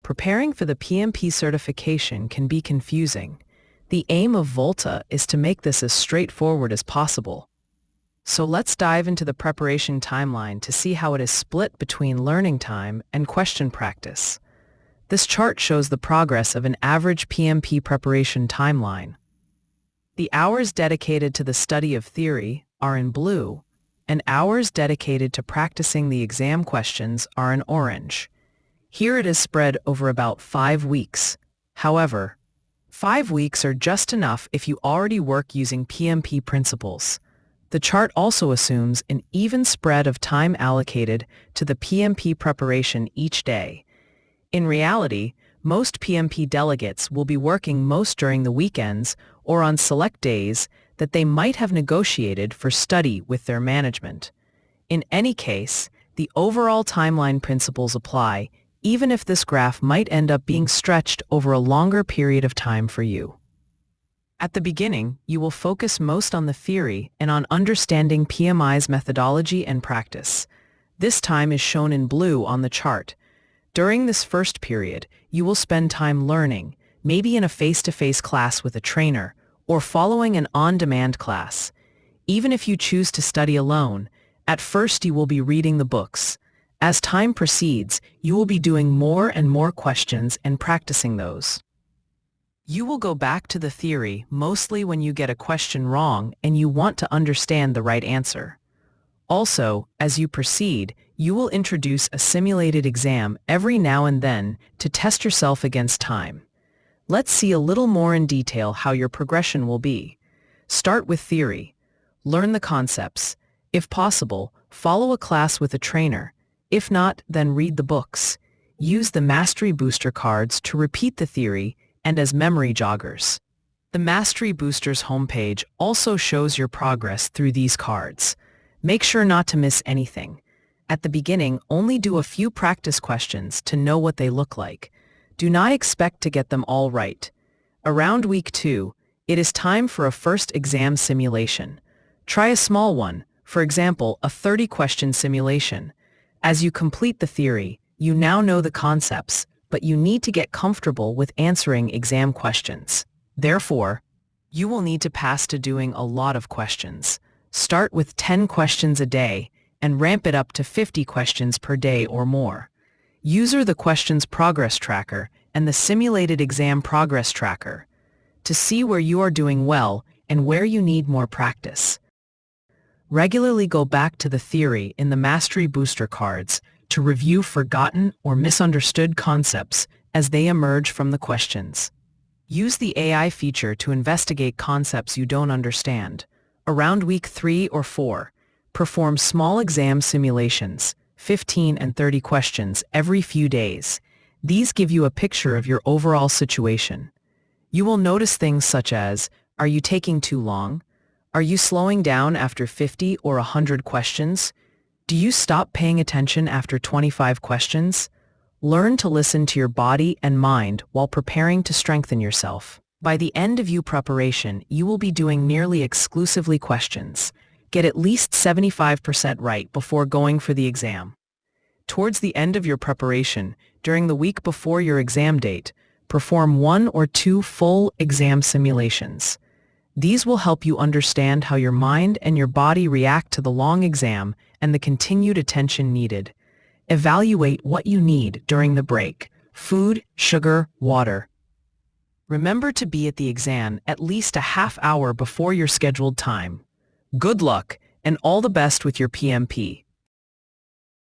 Preparing for the PMP certification can be confusing. The aim of Volta is to make this as straightforward as possible. So let's dive into the preparation timeline to see how it is split between learning time and question practice. This chart shows the progress of an average PMP preparation timeline. The hours dedicated to the study of theory are in blue, and hours dedicated to practicing the exam questions are in orange. Here it is spread over about 5 weeks. However, 5 weeks are just enough if you already work using PMP principles. The chart also assumes an even spread of time allocated to the PMP preparation each day. In reality, most PMP delegates will be working most during the weekends or on select days that they might have negotiated for study with their management. In any case, the overall timeline principles apply, even if this graph might end up being stretched over a longer period of time for you. At the beginning, you will focus most on the theory and on understanding PMI's methodology and practice. This time is shown in blue on the chart. During this first period, you will spend time learning, maybe in a face-to-face class with a trainer, or following an on-demand class. Even if you choose to study alone, at first you will be reading the books. As time proceeds, you will be doing more and more questions and practicing those. You will go back to the theory mostly when you get a question wrong and you want to understand the right answer. Also, as you proceed, you will introduce a simulated exam every now and then to test yourself against time. Let's see a little more in detail how your progression will be. Start with theory. Learn the concepts. If possible, follow a class with a trainer. If not, then read the books. Use the Mastery Booster cards to repeat the theory and as memory joggers. The Mastery Boosters homepage also shows your progress through these cards. Make sure not to miss anything. At the beginning, only do a few practice questions to know what they look like. Do not expect to get them all right. Around week 2, it is time for a first exam simulation. Try a small one, for example, a 30-question simulation. As you complete the theory, you now know the concepts, but you need to get comfortable with answering exam questions. Therefore, you will need to pass to doing a lot of questions. Start with 10 questions a day and ramp it up to 50 questions per day or more. Use the questions progress tracker and the simulated exam progress tracker to see where you are doing well and where you need more practice. Regularly go back to the theory in the Mastery Booster cards to review forgotten or misunderstood concepts as they emerge from the questions. Use the AI feature to investigate concepts you don't understand. Around week 3 or 4, perform small exam simulations, 15 and 30 questions every few days. These give you a picture of your overall situation. You will notice things such as, are you taking too long? Are you slowing down after 50 or 100 questions? Do you stop paying attention after 25 questions? Learn to listen to your body and mind while preparing to strengthen yourself. By the end of your preparation, you will be doing nearly exclusively questions. Get at least 75% right before going for the exam. Towards the end of your preparation, during the week before your exam date, perform 1 or 2 full exam simulations. These will help you understand how your mind and your body react to the long exam and the continued attention needed. Evaluate what you need during the break: food, sugar, water. Remember to be at the exam at least a half hour before your scheduled time. Good luck, and all the best with your PMP.